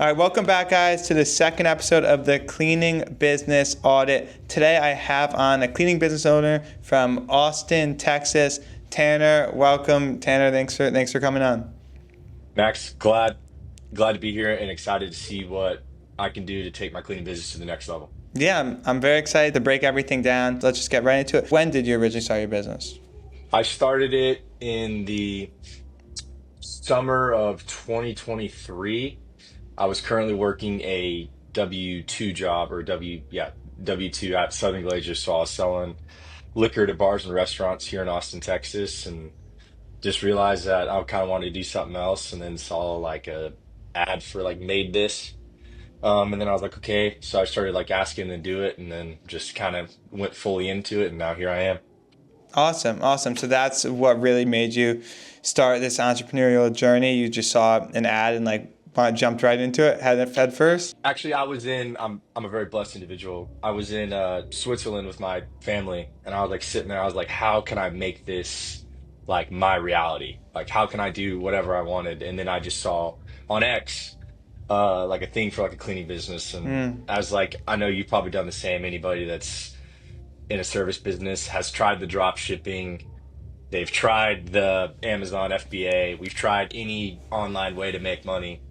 All right, welcome back, guys, to the second episode of the Cleaning Business Audit. Today, I have on a cleaning business owner from Austin, Texas, Tanner. Welcome, Tanner. Thanks for coming on. Max, glad to be here and excited to see what I can do to take my cleaning business to the next level. Yeah, I'm very excited to break everything down. Let's just get right into it. When did you originally start your business? I started it in the summer of 2023. I was currently working a W-2 job or W-2 at Southern Glazers. So I was selling liquor to bars and restaurants here in Austin, Texas, and just realized that I kind of wanted to do something else, and then saw like a ad for like made this. And then I was like, okay. So I started like asking to do it and then just kind of went fully into it. And now here I am. Awesome. So that's what really made you start this entrepreneurial journey. You just saw an ad and jumped right into it, head first. Actually, I'm a very blessed individual. I was in Switzerland with my family and I was like sitting there. I was like, how can I make this like my reality? Like, how can I do whatever I wanted? And then I just saw on X, like a thing for like a cleaning business. And I was like, I know you've probably done the same. Anybody that's in a service business has tried the drop shipping. They've tried the Amazon FBA. We've tried any online way to make money,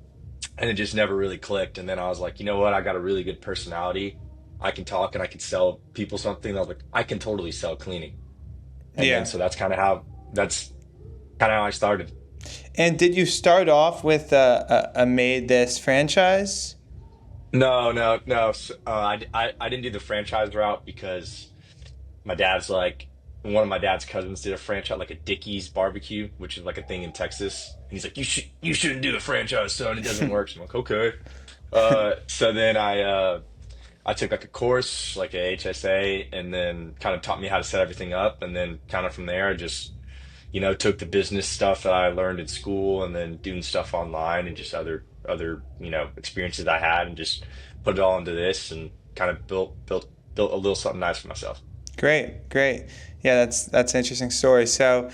and it just never really clicked. And then I was like, you know what? I got a really good personality. I can talk and I can sell people something. I was like, I can totally sell cleaning. And then Yeah. so that's kind of how I started. And did you start off with a Made This franchise? No. I didn't do the franchise route because my dad's like one of my dad's cousins did a franchise like a Dickie's barbecue, which is like a thing in Texas. And he's like, you shouldn't do a franchise, son. It doesn't work. So I'm like, okay. So then I took like a course, like a HSA, and then kind of taught me how to set everything up. And then kind of from there, I just, took the business stuff that I learned in school and then doing stuff online and just other, experiences I had and just put it all into this and kind of built a little something nice for myself. Great. Yeah, that's an interesting story. So,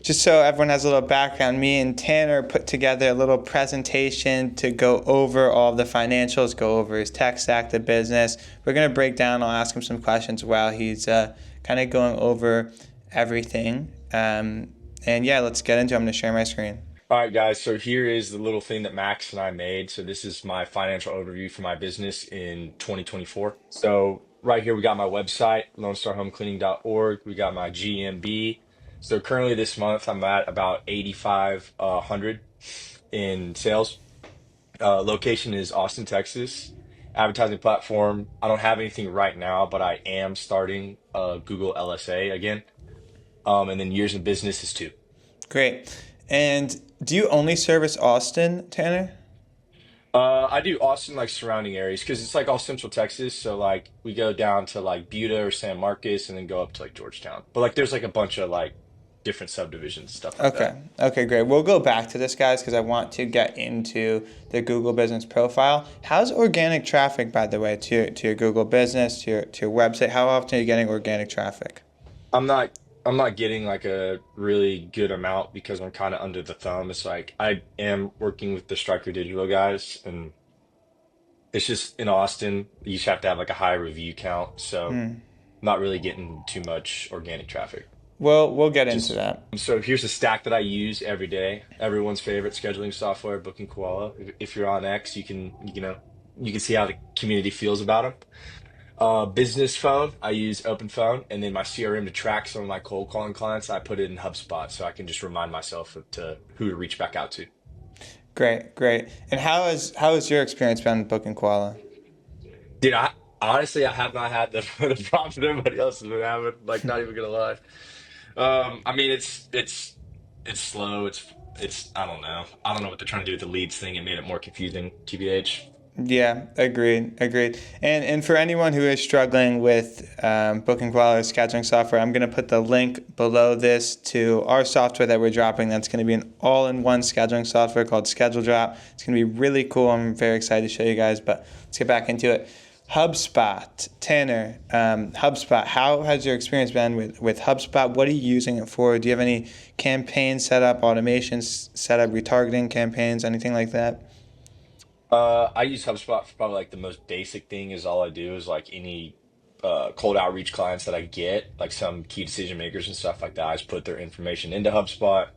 just so everyone has a little background, me and Tanner put together a little presentation to go over all the financials, go over his tech stack, the business. We're gonna break down. I'll ask him some questions while he's kind of going over everything. And yeah, let's get into it. I'm gonna share my screen. All right, guys. So here is the little thing that Max and I made. So this is my financial overview for my business in 2024. So right here, we got my website, LoneStarHomeCleaning.org. We got my GMB. So currently this month, I'm at about 8,500 in sales. Location is Austin, Texas. Advertising platform, I don't have anything right now, but I am starting Google LSA again. And then years in business is two. Great. And do you only service Austin, Tanner? I do Austin, like surrounding areas, because it's like all Central Texas. So like we go down to like Buda or San Marcos, and then go up to like Georgetown. But like there's like a bunch of like different subdivisions, stuff like that. Okay, great. We'll go back to this, guys, because I want to get into the Google Business profile. How's organic traffic, by the way, to your Google Business, to your website? How often are you getting organic traffic? I'm not I'm not getting like a really good amount because I'm kind of under the thumb. It's like I am working with the Striker Digital guys, and it's just in Austin, you just have to have like a high review count. So I'm not really getting too much organic traffic. Well, we'll get into Just that. so here's a stack that I use every day. Everyone's favorite scheduling software, Booking Koala. If you're on X, you can see how the community feels about them. Business phone, I use Open Phone, and then my CRM to track some of my cold calling clients, I put it in HubSpot so I can just remind myself to who to reach back out to. Great. And how has your experience been booking Koala? Dude, I honestly I have not had the the problems that everybody else has been having. Like, not even gonna lie. I mean, it's slow. It's I don't know what they're trying to do with the leads thing. It made it more confusing. TBH. Yeah, agreed. And for anyone who is struggling with booking Koala or scheduling software, I'm going to put the link below this to our software that we're dropping. That's going to be an all-in-one scheduling software called Schedule Drop. It's going to be really cool. I'm very excited to show you guys, but let's get back into it. HubSpot, Tanner, HubSpot, how has your experience been with HubSpot? What are you using it for? Do you have any campaigns set up, automations set up, retargeting campaigns, anything like that? I use HubSpot for probably like the most basic thing is all I do is like any cold outreach clients that I get, like some key decision makers and stuff like that. I just put their information into HubSpot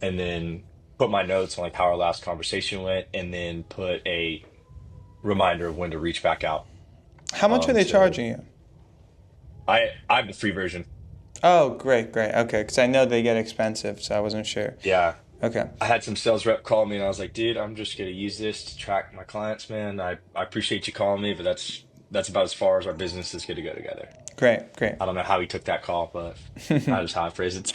and then put my notes on like how our last conversation went and then put a reminder of when to reach back out. How much are they So charging you? I have the free version. Oh, great, great. Okay, because I know they get expensive, so I wasn't sure. Yeah. Okay, I had some sales rep call me and I was like, dude, I'm just gonna use this to track my clients, man. I appreciate you calling me, but that's about as far as our business is gonna go together. great, great. I don't know how he took that call, but I just how I phrased it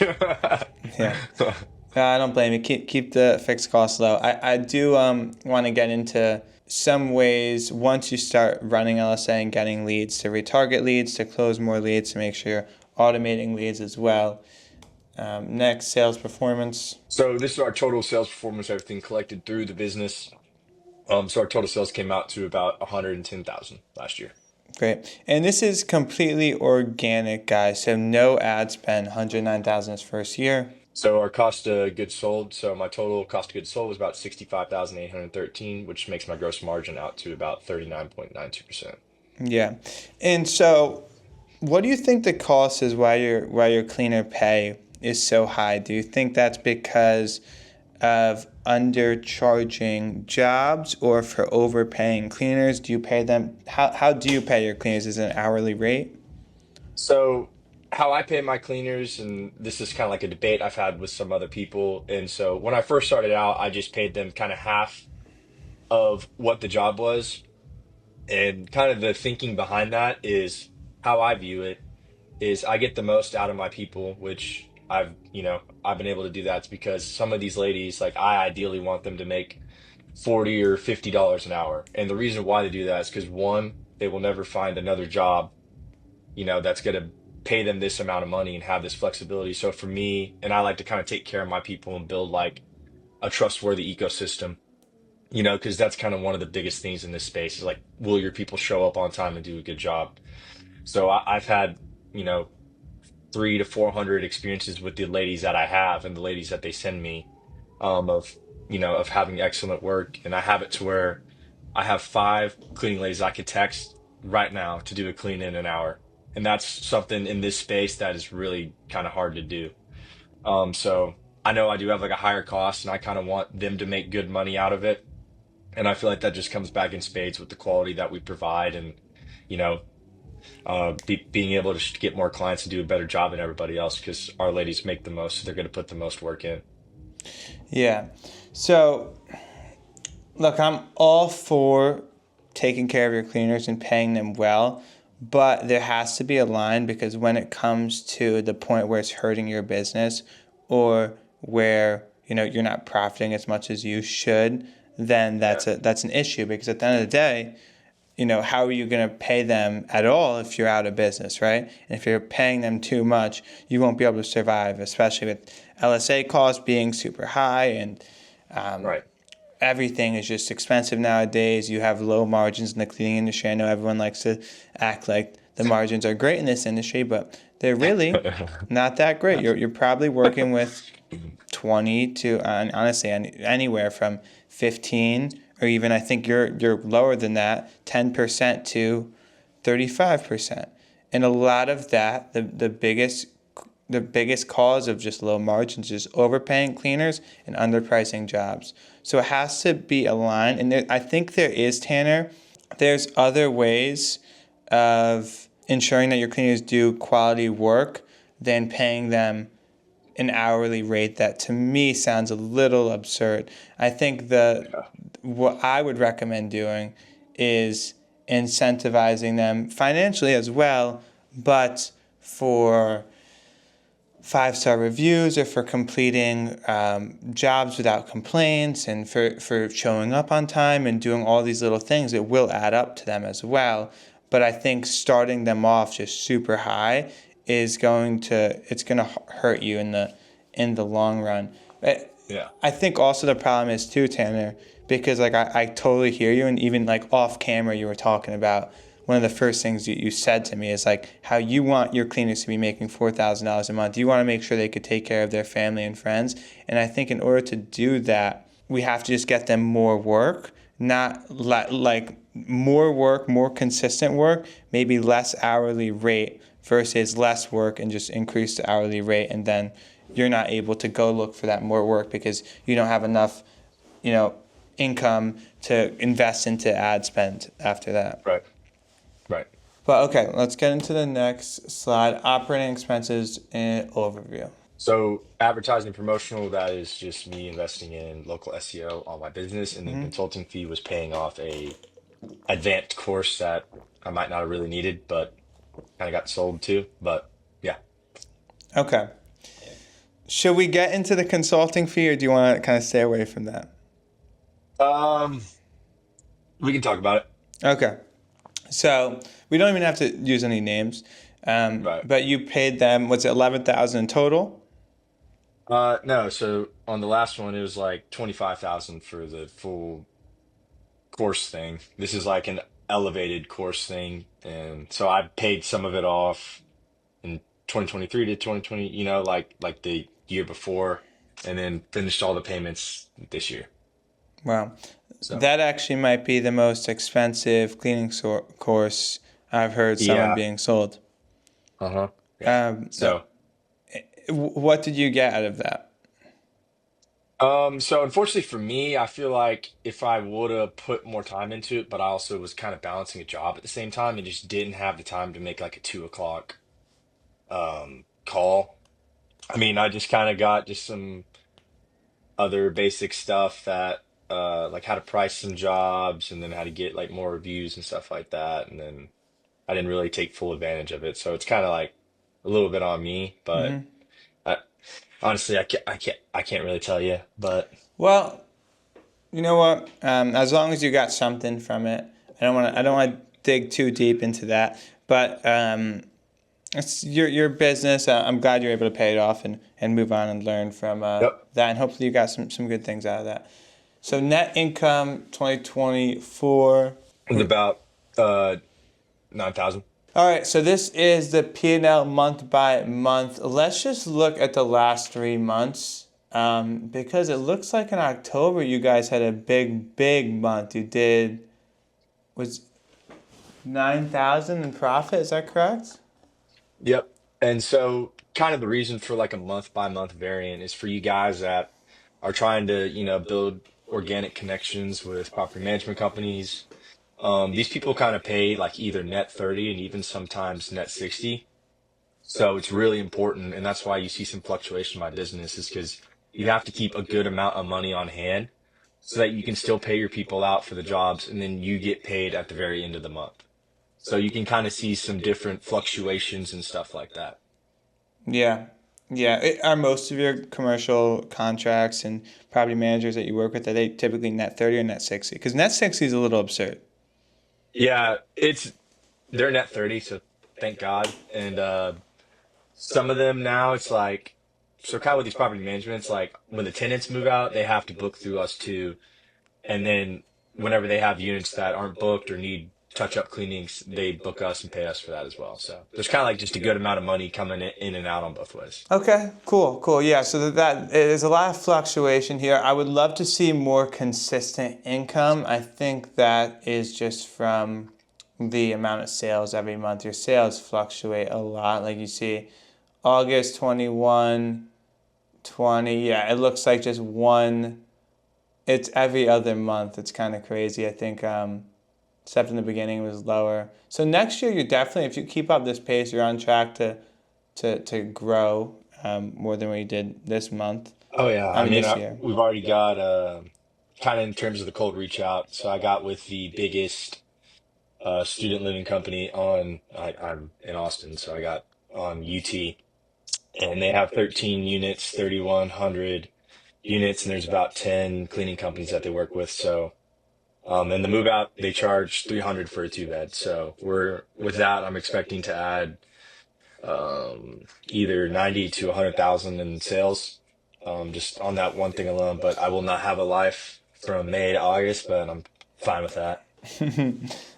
Yeah. too. I don't blame you. Keep the fixed costs low. I do want to get into some ways once you start running LSA and getting leads to retarget leads, to close more leads, to make sure you're automating leads as well. Next, sales performance. So this is our total sales performance, everything collected through the business. So our total sales came out to about 110,000 last year. Great. And this is completely organic, guys. So no ad spend, 109,000 his first year. So our cost of goods sold, so my total cost of goods sold was about 65,813, which makes my gross margin out to about 39.92%. Yeah. And so what do you think the cost is why your cleaner pay is so high? Do you think that's because of undercharging jobs or for overpaying cleaners? Do you pay them? How do you pay your cleaners? Is it an hourly rate? So how I pay my cleaners, and this is kind of like a debate I've had with some other people. And so when I first started out, I just paid them kind of half of what the job was. And kind of the thinking behind that is how I view it is I get the most out of my people, which I've been able to do that. It's because some of these ladies, like I ideally want them to make 40 or $50 an hour. And the reason why they do that is because one, they will never find another job, that's going to pay them this amount of money and have this flexibility. So for me, and I like to kind of take care of my people and build like a trustworthy ecosystem, because that's kind of one of the biggest things in this space is like, will your people show up on time and do a good job? So I've had, you know, 300 to 400 experiences with the ladies that I have and the ladies that they send me, of having excellent work. And I have it to where I have 5 cleaning ladies I could text right now to do a clean in an hour. And that's something in this space that is really kind of hard to do. So I know I do have like a higher cost and I kind of want them to make good money out of it. And I feel like that just comes back in spades with the quality that we provide and, you know, being able to get more clients and do a better job than everybody else because our ladies make the most, so they're going to put the most work in. Yeah. So, look, I'm all for taking care of your cleaners and paying them well, but there has to be a line because when it comes to the point where it's hurting your business or where, you're not profiting as much as you should, then Yeah. that's an issue because at the end of the day, how are you going to pay them at all if you're out of business, right? And if you're paying them too much, you won't be able to survive, especially with LSA costs being super high and Right. everything is just expensive nowadays. You have low margins in the cleaning industry. I know everyone likes to act like the margins are great in this industry, but they're really not that great. You're probably working with 20 to honestly anywhere from 15 or even I think you're lower than that 10% to 35%. And a lot of that the biggest cause of just low margins is overpaying cleaners and underpricing jobs. So it has to be aligned, and I think there is, Tanner. There's other ways of ensuring that your cleaners do quality work than paying them an hourly rate that to me sounds a little absurd. I think Yeah. what I would recommend doing is incentivizing them financially as well, but for 5-star reviews or for completing jobs without complaints and for showing up on time and doing all these little things, it will add up to them as well. But I think starting them off just super high it's going to hurt you in the long run. Yeah. I think also the problem is too, Tanner, because like I totally hear you, and even like off camera you were talking about one of the first things you said to me is like how you want your cleaners to be making $4,000 a month. You want to make sure they could take care of their family and friends. And I think in order to do that, we have to just get them more work, not like more work, more consistent work, maybe less hourly rate versus less work and just increase the hourly rate, and then you're not able to go look for that more work because you don't have enough, income to invest into ad spend after that. Right. Right. But okay, let's get into the next slide. Operating expenses and overview. So advertising promotional, that is just me investing in local SEO on my business, and then consulting fee was paying off a advanced course that I might not have really needed, but kind of got sold to. But yeah. Okay. Should we get into the consulting fee, or do you want to kind of stay away from that? Um, we can talk about it. Okay. So we don't even have to use any names, Right. but you paid them. What's it, 11,000 in total? No, so on the last one it was like 25,000 for the full course thing. This is like an elevated course thing, and so I paid some of it off in 2023 to 2020, like the year before, and then finished all the payments this year. Wow, So that actually might be the most expensive cleaning course I've heard someone yeah, being sold. uh-huh. Yeah. Um, So what did you get out of that? so unfortunately for me, I feel like if I would have put more time into it, but I also was kind of balancing a job at the same time and just didn't have the time to make like a 2 o'clock call. I mean, I just kind of got just some other basic stuff that like how to price some jobs and then how to get like more reviews and stuff like that. And then I didn't really take full advantage of it. So it's kind of like a little bit on me, but Hmm. I, honestly, I can't really tell you, but Well, you know what? As long as you got something from it, I don't want to dig too deep into that. But it's your business. I'm glad you're able to pay it off and move on and learn from yep, that. And hopefully you got some good things out of that. So net income 2024. it was about 9,000. All right, so this is the P&L month by month. Let's just look at the last 3 months, because it looks like in October you guys had a big month. You did, was 9,000 in profit. Is that correct? Yep. And so kind of the reason for like a month by month variant is for you guys that are trying to, build organic connections with property management companies. These people kind of pay like either net 30 and even sometimes net 60. So it's really important. And that's why you see some fluctuation in my business is because you have to keep a good amount of money on hand so that you can still pay your people out for the jobs and then you get paid at the very end of the month. So you can kind of see some different fluctuations and stuff like that. Yeah. Yeah. Are most of your commercial contracts and property managers that you work with, are they typically net 30 or net 60? Because net 60 is a little absurd. Yeah, they're net 30, so thank God. And some of them now it's like so kind of with these property managements, like when the tenants move out, they have to book through us too. And then whenever they have units that aren't booked or need touch-up cleanings, they book us and pay us for that as well. So there's kind of like just a good amount of money coming in and out on both ways. Okay, cool. Yeah, so there's a lot of fluctuation here. I would love to see more consistent income. I think that is just from the amount of sales every month. Your sales fluctuate a lot. Like you see August 21, 20. Yeah, it looks like just one. It's every other month. It's kind of crazy. I think except in the beginning it was lower. So next year, you definitely, if you keep up this pace, you're on track to grow more than we did this month. Oh yeah, I I mean mean this year. we've already got kind of in terms of the cold reach out. So I got with the biggest student living company I'm in Austin, so I got on UT, and they have 13 units, 3,100 units, and there's about 10 cleaning companies that they work with. So, and the move out, they charge 300 for a 2 bed. So we're with that, I'm expecting to add either 90 to 100,000 in sales, just on that one thing alone. But I will not have a life from May to August, but I'm fine with that.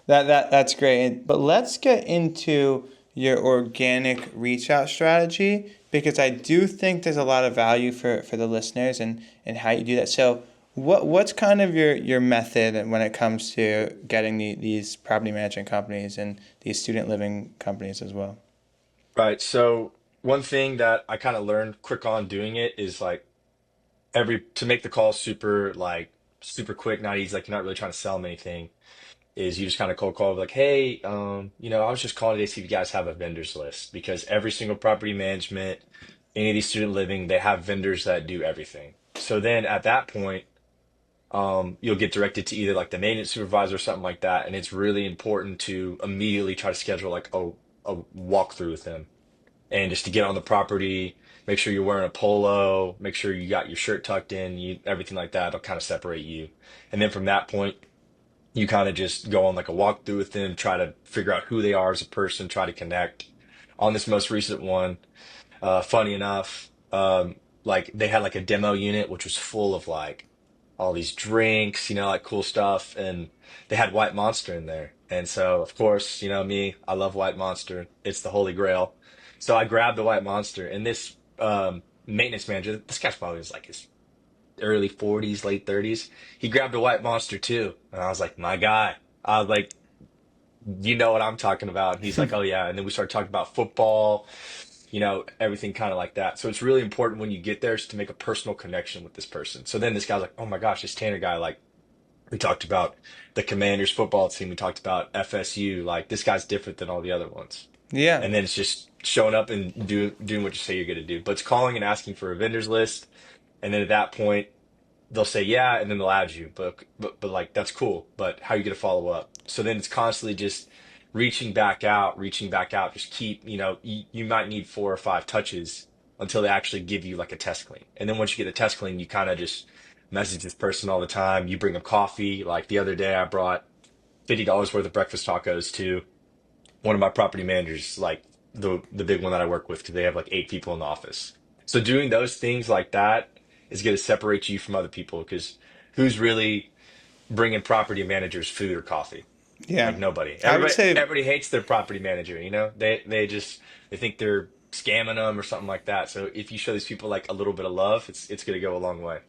That's great. But let's get into your organic reach out strategy because I do think there's a lot of value for the listeners and how you do that. So What's kind of your method when it comes to getting these property management companies and these student living companies as well? Right. So one thing that I kind of learned quick on doing it is like every to make the call super quick, not easy, like you're not really trying to sell them anything, is you just kind of cold call like, hey, I was just calling today to see if you guys have a vendors list because every single property management, any of these student living, they have vendors that do everything. So then at that point, you'll get directed to either like the maintenance supervisor or something like that, and it's really important to immediately try to schedule like a walkthrough with them and just to get on the property, make sure you're wearing a polo, make sure you got your shirt tucked in, everything like that. It'll kind of separate you. And then from that point, you kind of just go on like a walkthrough with them, try to figure out who they are as a person, try to connect. On this most recent one, funny enough, like they had like a demo unit which was full of like all these drinks, like cool stuff, and they had White Monster in there. And so, of course, me, I love White Monster. It's the holy grail. So I grabbed the White Monster, and this maintenance manager, this guy's probably was like his early 40s, late 30s. He grabbed a White Monster too, and I was like, my guy. I was like, you know what I'm talking about. And he's like, oh yeah. And then we started talking about football, everything kind of like that. So it's really important when you get there is to make a personal connection with this person. So then this guy's like, oh my gosh, this Tanner guy, like we talked about the Commanders football team, we talked about FSU, like this guy's different than all the other ones. Yeah, And then it's just showing up and doing what you say you're going to do. But it's calling and asking for a vendors list. And then at that point, they'll say yeah, and then they'll add you. But like that's cool. But how are you going to follow up? So then it's constantly just reaching back out. Just keep, you might need 4 or 5 touches until they actually give you like a test clean. And then once you get a test clean, you kind of just message this person all the time. You bring them coffee. Like the other day, I brought $50 worth of breakfast tacos to one of my property managers, like the big one that I work with, because they have like 8 people in the office. So doing those things like that is going to separate you from other people because who's really bringing property managers food or coffee? yeah. Like nobody. I would say Everybody hates their property manager. They think they're scamming them or something like that. So if you show these people like a little bit of love, it's going to go a long way.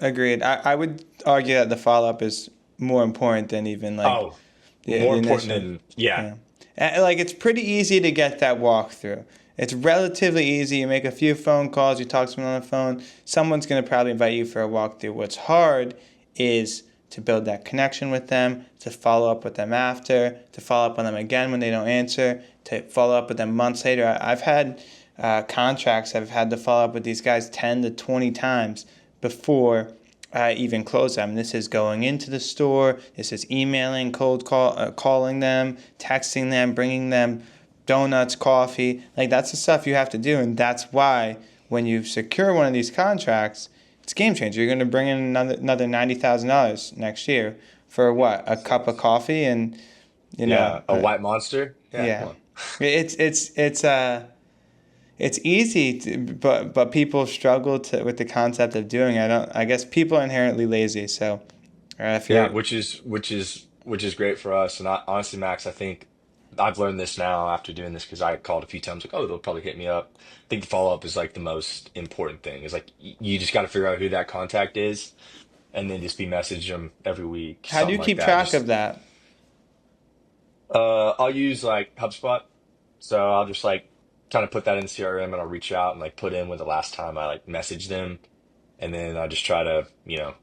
agreed. I would argue that the follow up is more important than even like Oh, the more important initial. than yeah. Yeah. Like it's pretty easy to get that walkthrough. It's relatively easy. You make a few phone calls, you talk to someone on the phone. Someone's going to probably invite you for a walkthrough. What's hard is to build that connection with them, to follow up with them after, to follow up on them again when they don't answer, to follow up with them months later. I've had contracts I've had to follow up with these guys 10 to 20 times before I even close them. This is going into the store. This is emailing, calling them, texting them, bringing them donuts, coffee. Like that's the stuff you have to do, and that's why when you secure one of these contracts, it's a game changer. You're going to bring in another $90,000 next year for what? A cup of coffee and you know, Yeah, a white monster. Yeah, come yeah. on. It's easy, but people struggle with the concept of doing it. I guess people are inherently lazy. So if Yeah, you're which is great for us. And honestly, Max, I think I've learned this now after doing this because I called a few times like, oh, they'll probably hit me up. I think the follow up is like the most important thing. Is like you just got to figure out who that contact is, and then just be message them every week, how do you something like keep that. track of Just that? I'll use like HubSpot, so I'll just like kind of put that in CRM and I'll reach out and like put in when the last time I like messaged them, and then I just try to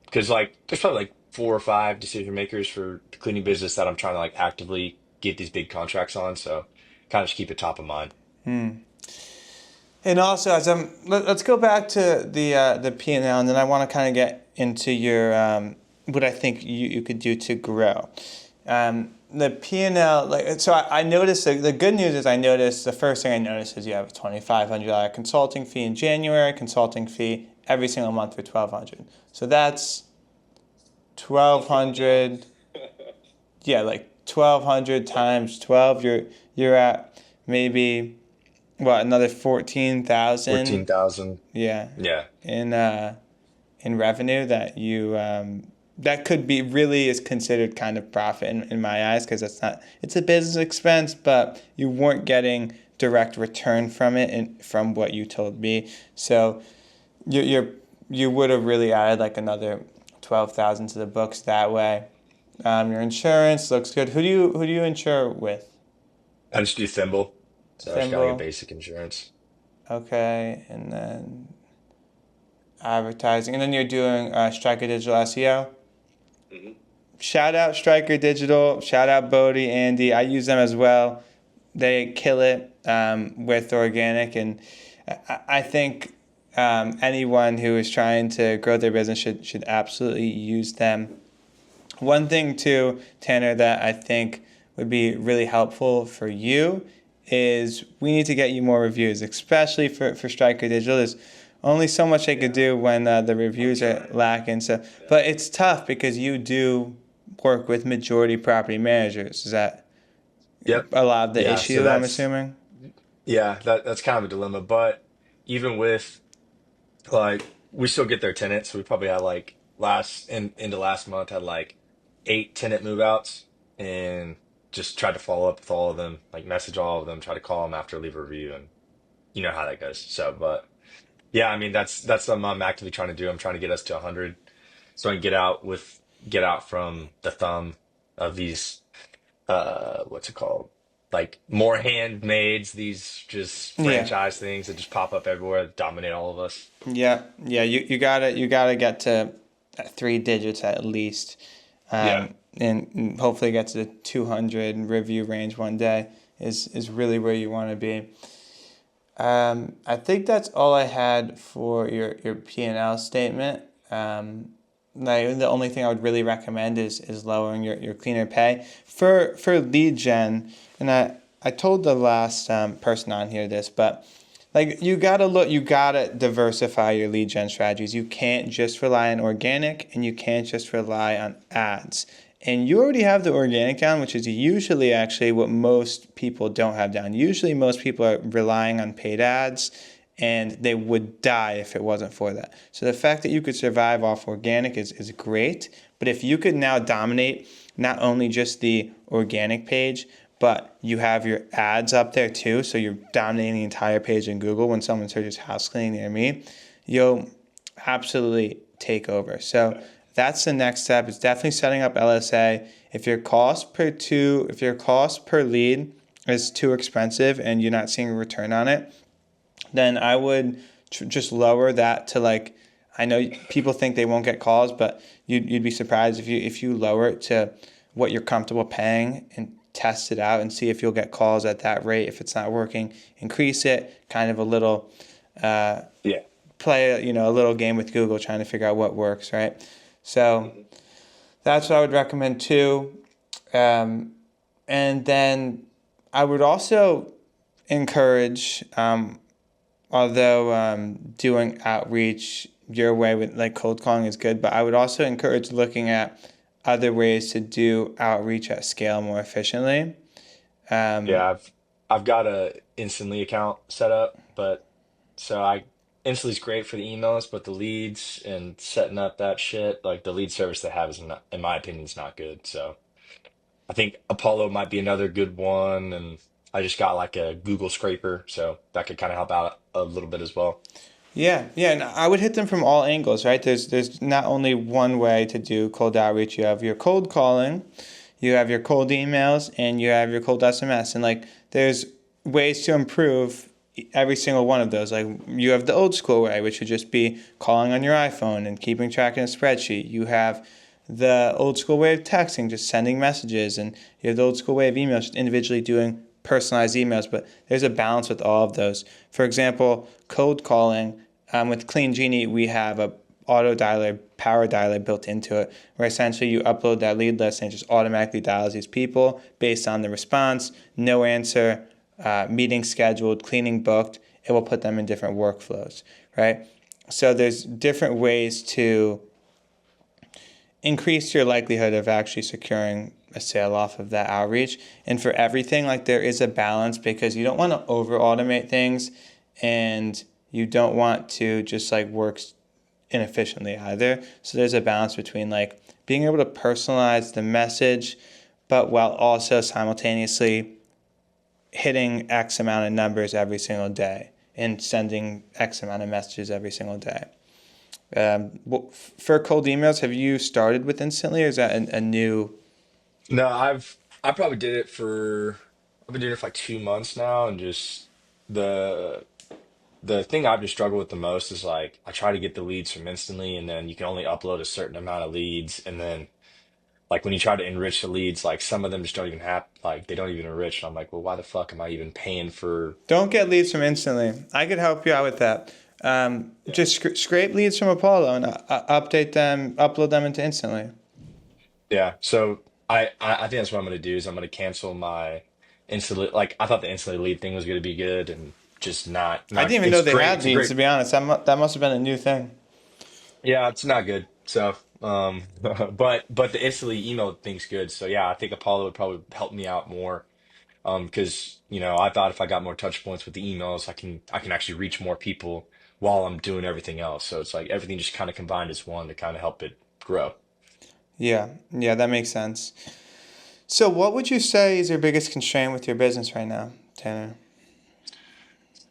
because like there's probably like 4 or 5 decision makers for the cleaning business that I'm trying to like actively get these big contracts on, so kind of just keep it top of mind. And also, let's go back to the P and L, and then I want to kind of get into your what I think you could do to grow. The P and L, like so, I noticed the good news is I noticed the first thing I noticed is you have a $2,500 consulting fee in January, consulting fee every single month for 1,200. So that's 1,200. Yeah, like 1,200 times 12. You're at maybe what another 14,000. 14,000. Yeah, Yeah. in in revenue that you that could be really is considered kind of profit in my eyes because it's a business expense, but you weren't getting direct return from it and from what you told me. So you would have really added like another 12,000 to the books that way. Your insurance looks good. Who do you insure with? I just do Thimble, so I just got like a Thimble. basic insurance. Okay, and then advertising, and then you're doing Striker Digital SEO. Hmm. Shout out Striker Digital. Shout out Bodie, Andy. I use them as well. They kill it with organic, and I think anyone who is trying to grow their business should absolutely use them. One thing too, Tanner, that I think would be really helpful for you is we need to get you more reviews, especially for Striker Digital. There's only so much they could do when the reviews are lacking. So, but it's tough because you do work with majority property managers. Is that Yep. a lot of the Yeah. So issue, I'm that's assuming? yeah, that's kind of a dilemma. But even with like we still get their tenants. We probably had like into last month had like 8 tenant move outs and just tried to follow up with all of them, like message all of them, try to call them after leave a review, and you know how that goes. So, but yeah, I mean that's something I'm actively trying to do. I'm trying to get us to 100 so I can get out from the thumb of these what's it called? Like more handmaids, these just Yeah. franchise things that just pop up everywhere, that dominate all of us. Yeah, yeah, you gotta get to 3 digits at least, Yeah. and hopefully get to the 200 review range one day is really where you want to be. I think that's all I had for your P&L statement. Like the only thing I would really recommend is lowering your cleaner pay for lead gen. And I told the last person on here this, but like you gotta diversify your lead gen strategies. You can't just rely on organic, and you can't just rely on ads. And you already have the organic down, which is usually actually what most people don't have down. Usually most people are relying on paid ads, and they would die if it wasn't for that. So the fact that you could survive off organic is great. But if you could now dominate not only just the organic page, but you have your ads up there too, so you're dominating the entire page in Google when someone searches house cleaning near me, you'll absolutely take over. So that's the next step. It's definitely setting up LSA. If your cost per lead is too expensive and you're not seeing a return on it, then I would just lower that to like, I know people think they won't get calls, but you'd be surprised if you lower it to what you're comfortable paying and test it out and see if you'll get calls at that rate. If it's not working, increase it. Kind of a little Yeah. play, a little game with Google, trying to figure out what works, right? So that's what I would recommend too. And then I would also encourage, although doing outreach your way with like cold calling is good, but I would also encourage looking at other ways to do outreach at scale more efficiently. Um, Yeah, I've got a Instantly account set up, but so I Instantly's great for the emails, but the leads and setting up that shit, like the lead service they have is not, in my opinion, is not good. So I think Apollo might be another good one, and I just got like a Google scraper, so that could kind of help out a little bit as well. yeah, yeah, and I would hit them from all angles, right? There's not only one way to do cold outreach. You have your cold calling, you have your cold emails, and you have your cold SMS, and like there's ways to improve every single one of those. Like you have the old school way, which would just be calling on your iPhone and keeping track in a spreadsheet. You have the old school way of texting, just sending messages, and you have the old school way of emails, just individually doing personalized emails. But there's a balance with all of those. For example, cold calling with Clean Genie, we have a auto dialer, power dialer built into it, where essentially you upload that lead list and it just automatically dials these people based on the response, no answer, meeting scheduled, cleaning booked. It will put them in different workflows, right? So there's different ways to increase your likelihood of actually securing a sale off of that outreach. And for everything, like there is a balance because you don't want to over automate things and you don't want to just like work inefficiently either. So there's a balance between like being able to personalize the message, but while also simultaneously hitting X amount of numbers every single day and sending X amount of messages every single day. For cold emails, have you started with Instantly, or is that a new? No, I probably did it for I've been doing it for like 2 months now, and just the the thing I've just struggled with the most is like I try to get the leads from instantly, and then you can only upload a certain amount of leads, and then like when you try to enrich the leads, like some of them just don't even have like they don't even enrich. And I'm like, well, why the fuck am I even paying for? Don't get leads from Instantly. I could help you out with that. Yeah. Just scrape leads from Apollo and update them, upload them into Instantly. Yeah. So I think that's what I'm gonna do is I'm gonna cancel my instantly like I thought the instantly lead thing was gonna be good and just I not didn't even know it's they great. had It's a leads, great to be honest. That must have been a new thing. yeah, it's not good. So but the instantly email thing's good. So yeah, I think Apollo would probably help me out more. Because I thought if I got more touch points with the emails, I can actually reach more people while I'm doing everything else. So it's like everything just kind of combined as one to kind of help it grow. Yeah, yeah, that makes sense. So, what would you say is your biggest constraint with your business right now, Tanner?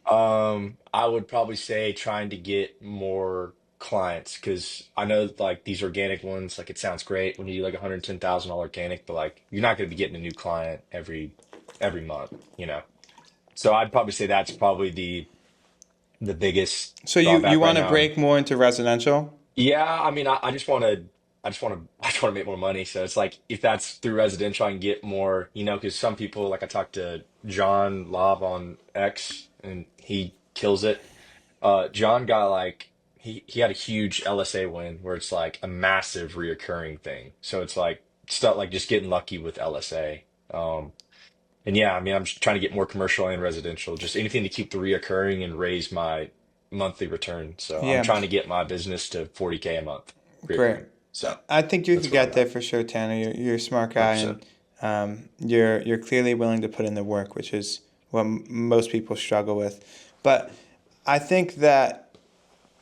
I would probably say trying to get more clients because I know like these organic ones, like it sounds great when you do like $110,000 organic, but like you're not going to be getting a new client every month. So I'd probably say that's probably the biggest So you drawback right want to now. break more into residential? Yeah, I mean, I just want to, I just want to make more money. So it's like if that's through residential, I can get more, because some people, like I talked to John Lobb on X, and he kills it. John got like he had a huge LSA win where it's like a massive reoccurring thing. So it's like stuff like just getting lucky with LSA. And yeah, I mean, I'm just trying to get more commercial and residential, just anything to keep the reoccurring and raise my monthly return. So I'm Yeah, trying to get my business to 40K a month great. reoccurring. So I think you that's could where I'm get there at. for sure, Tanner. You're a smart guy, 100%. and you're clearly willing to put in the work, which is what most people struggle with. But I think that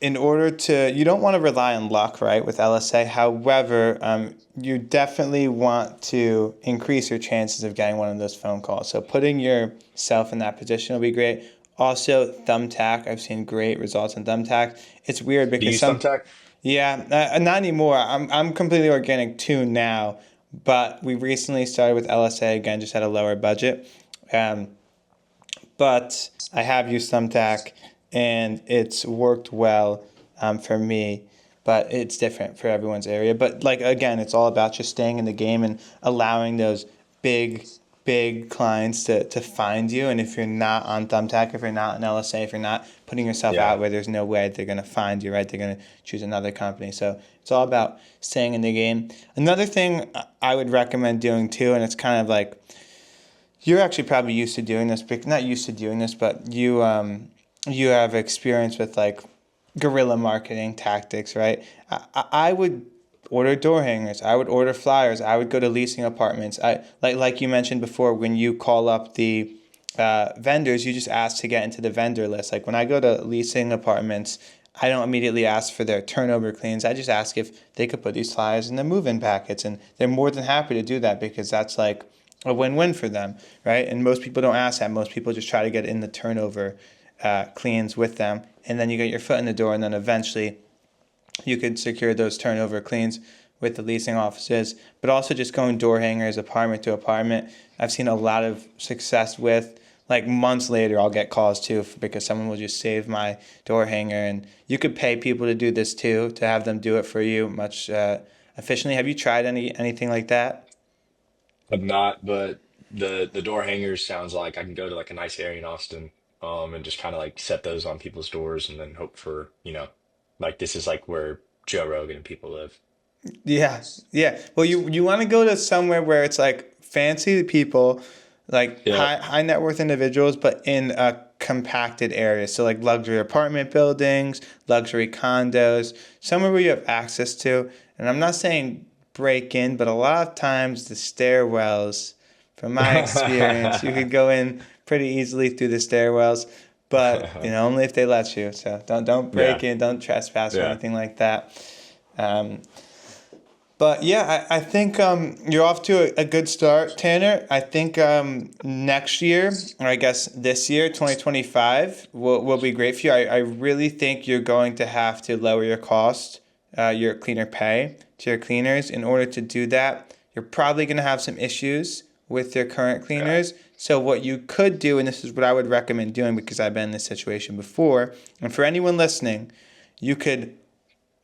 in order to, you don't want to rely on luck, right, with LSA. However, you definitely want to increase your chances of getting one of those phone calls. So putting yourself in that position will be great. Also, Thumbtack, I've seen great results in Thumbtack. It's weird Do you because use some, Thumbtack? yeah, not anymore. I'm completely organic too now, but we recently started with LSA again, just at a lower budget. Um, but I have used Thumbtack, and it's worked well for me. But it's different for everyone's area. But like again, it's all about just staying in the game and allowing those big, big clients to find you. And if you're not on Thumbtack, if you're not on LSA, if you're not putting yourself Yeah. out where there's no way they're gonna find you, right? They're gonna choose another company. So it's all about staying in the game. Another thing I would recommend doing too, and it's kind of like you're actually probably used to doing this, but not used to doing this, but you have experience with like guerrilla marketing tactics, right? I would order door hangers. I would order flyers. I would go to leasing apartments. I like you mentioned before when you call up the vendors, you just ask to get into the vendor list. Like when I go to leasing apartments, I don't immediately ask for their turnover cleans. I just ask if they could put these flyers in the move-in packets, and they're more than happy to do that because that's like a win-win for them, right? And most people don't ask that. Most people just try to get in the turnover cleans with them, and then you get your foot in the door, and then eventually you could secure those turnover cleans with the leasing offices. But also just going door hangers, apartment to apartment, I've seen a lot of success with. Like months later, I'll get calls too because someone will just save my door hanger, and you could pay people to do this too, to have them do it for you much efficiently. Have you tried anything like that? I'm not, but the door hangers sounds like I can go to like a nice area in Austin, and just kind of like set those on people's doors and then hope for, like this is like where Joe Rogan and people live. Yeah, yeah. Well, you want to go to somewhere where it's like fancy people, like Yep. high net worth individuals, but in a compacted area. So like luxury apartment buildings, luxury condos, somewhere where you have access to. And I'm not saying break in, but a lot of times the stairwells, from my experience, you could go in pretty easily through the stairwells, but only if they let you. So don't break Yeah. in, don't trespass or Yeah. anything like that. Um, But yeah, I think you're off to a good start, Tanner. I think next year, or I guess this year, 2025, will be great for you. I really think you're going to have to lower your cost, your cleaner pay to your cleaners. In order to do that, you're probably going to have some issues with your current Yeah. cleaners. So what you could do, and this is what I would recommend doing because I've been in this situation before, and for anyone listening, you could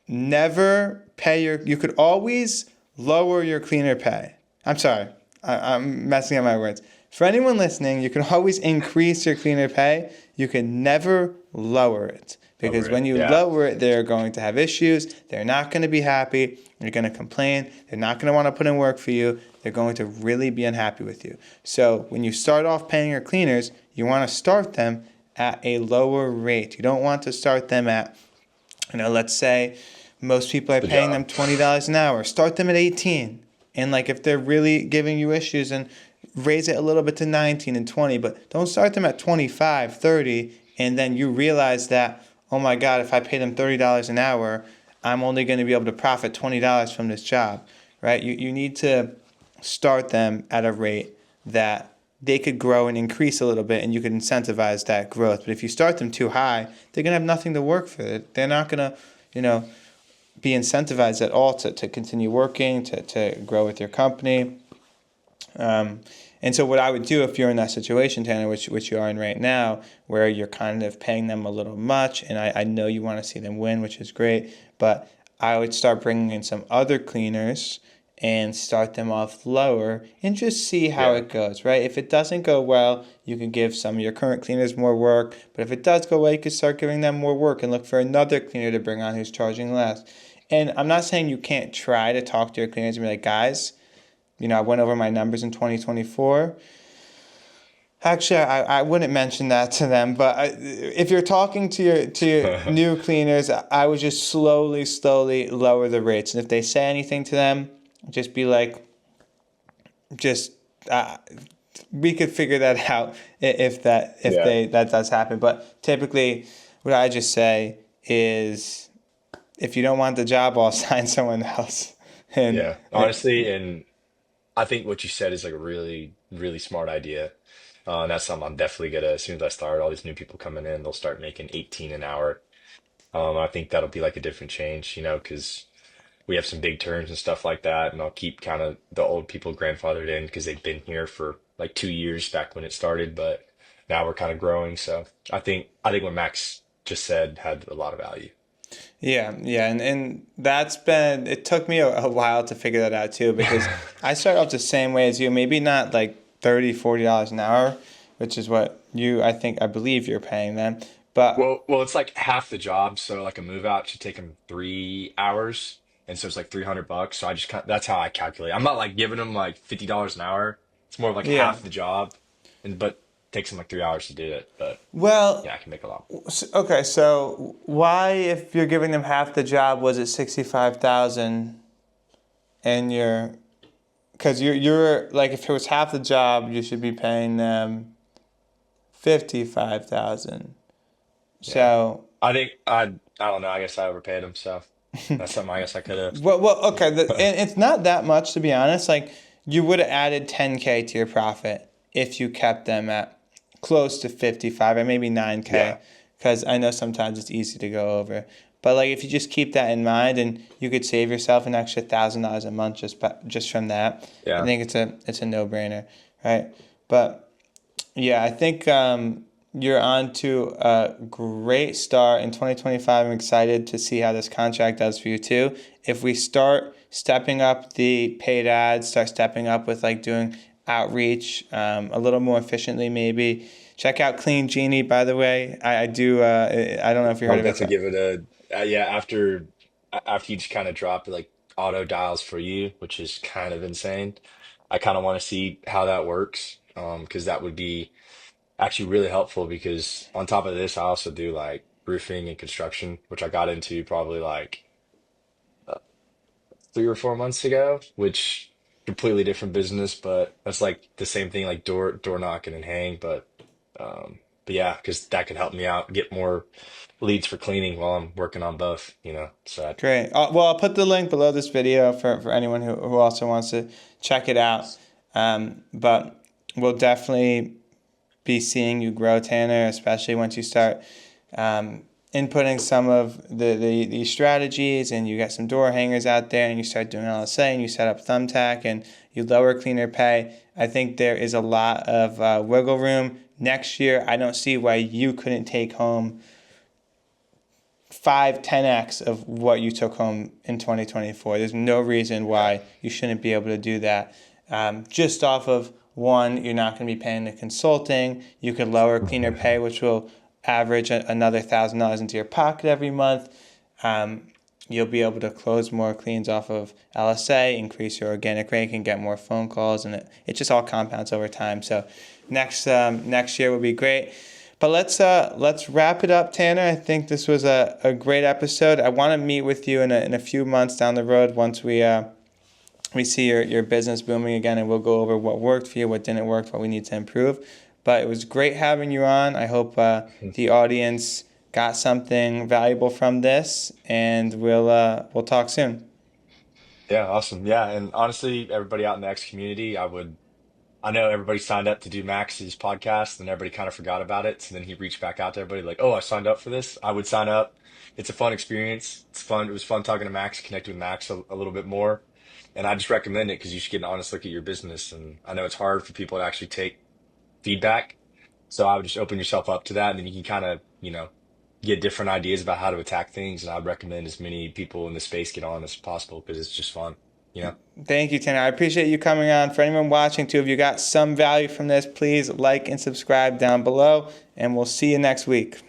never pay you could always lower your cleaner pay. I'm sorry, I'm messing up my words. For anyone listening, you can always increase your cleaner pay. You can never lower it because Over when it. you Yeah. lower it, they're going to have issues. They're not going to be happy. They're going to complain. They're not going to want to put in work for you. They're going to really be unhappy with you. So when you start off paying your cleaners, you want to start them at a lower rate. You don't want to start them at, let's say most people are The paying them job. $20 an hour. Start them at 18. And like if they're really giving you issues, and raise it a little bit to 19 and 20, but don't start them at 25, 30, and then you realize that, oh my God, if I pay them $30 an hour, I'm only going to be able to profit $20 from this job, right? You need to start them at a rate that they could grow and increase a little bit, and you could incentivize that growth. But if you start them too high, they're going to have nothing to work for. They're not going to, you know, be incentivized at all to continue working, to grow with your company. Um, and so what I would do if you're in that situation, Tanner, which you are in right now, where you're kind of paying them a little much, and I know you want to see them win, which is great, but I would start bringing in some other cleaners and start them off lower and just see how Yeah. it goes, right? If it doesn't go well, you can give some of your current cleaners more work, but if it does go well, you can start giving them more work and look for another cleaner to bring on who's charging less. And I'm not saying you can't try to talk to your cleaners and be like, guys, I went over my numbers in 2024. Actually, I wouldn't mention that to them, but if you're talking to your new cleaners, I would just slowly lower the rates. And if they say anything to them, just be like, just uh, we could figure that out if Yeah. they that does happen. But typically, what I just say is, if you don't want the job, I'll assign someone else. And Yeah. Honestly, and I think what you said is like a really, really smart idea. And that's something I'm definitely gonna, as soon as I start, all these new people coming in, they'll start making 18 an hour. I think that'll be like a different change, because we have some big terms and stuff like that, and I'll keep kind of the old people grandfathered in because they've been here for like 2 years back when it started, but now we're kind of growing. So I think what Max just said had a lot of value. yeah, and it took me a while to figure that out too, because I started off the same way as you, maybe not like 30, $40 an hour, which is what I believe you're paying them. But Well, it's like half the job. So like a move out should take them 3 hours, and so it's like $300. So I just that's how I calculate. I'm not like giving them like $50 an hour. It's more of like yeah, half the job, and but takes them like 3 hours to do it. But well, yeah, I can make a lot more. okay, so why, if you're giving them half the job, was it 65,000 and because you're like, if it was half the job, you should be paying them 55,000. Yeah, So I don't know. I guess I overpaid them, so that's something I guess I could have. okay, and it's not that much, to be honest. Like, you would have added 10K to your profit if you kept them at close to 55 or maybe 9K, Yeah, because I know sometimes it's easy to go over. But like, if you just keep that in mind, and you could save yourself an extra $1,000 a month just from that, I yeah. think it's a no brainer, right? But yeah, I think you're on to a great start in 2025. I'm excited to see how this contract does for you too. If we start stepping up the paid ads, start stepping up with like doing outreach a little more efficiently, maybe check out Clean Genie. By the way, I do. I don't know if you I heard would of it. definitely give it yeah, after you just kind of drop like auto dials for you, which is kind of insane. I kind of want to see how that works, because that would be actually really helpful, because on top of this, I also do like roofing and construction, which I got into probably like 3 or 4 months ago, which completely different business, but that's like the same thing, like door knocking and hang, but But yeah, because that could help me out get more leads for cleaning while I'm working on both, you know. So Great. Well, I'll put the link below this video for anyone who also wants to check it out. But we'll definitely be seeing you grow, Tanner, especially once you start inputting some of the strategies, and you get some door hangers out there, and you start doing LSA, and you set up Thumbtack, and you lower cleaner pay. I think there is a lot of wiggle room. Next year, I don't see why you couldn't take home 5-10x of what you took home in 2024. There's no reason why you shouldn't be able to do that. Just off of one, you're not going to be paying the consulting. You could lower cleaner pay, which will average another $1,000 into your pocket every month. You'll be able to close more cleans off of LSA, increase your organic rate, and get more phone calls, and it just all compounds over time. So next year will be great. But let's wrap it up, Tanner. I think this was a great episode. I want to meet with you in a few months down the road once we see your business booming again, and we'll go over what worked for you, what didn't work, what we need to improve. But it was great having you on. I hope the audience got something valuable from this, and we'll talk soon. yeah, awesome. Yeah, and honestly, everybody out in the X community, I know everybody signed up to do Max's podcast, and everybody kind of forgot about it. So then he reached back out to everybody like, "Oh, I signed up for this. I would sign up. It's a fun experience. It's fun. It was fun talking to Max, connecting with Max a little bit more, and I just recommend it because you should get an honest look at your business. And I know it's hard for people to actually take feedback, so I would just open yourself up to that, and then you can kind of, get different ideas about how to attack things. And I'd recommend as many people in the space get on as possible because it's just fun. You know. Thank you, Tanner. I appreciate you coming on. For anyone watching too, if you got some value from this, please like and subscribe down below, and we'll see you next week.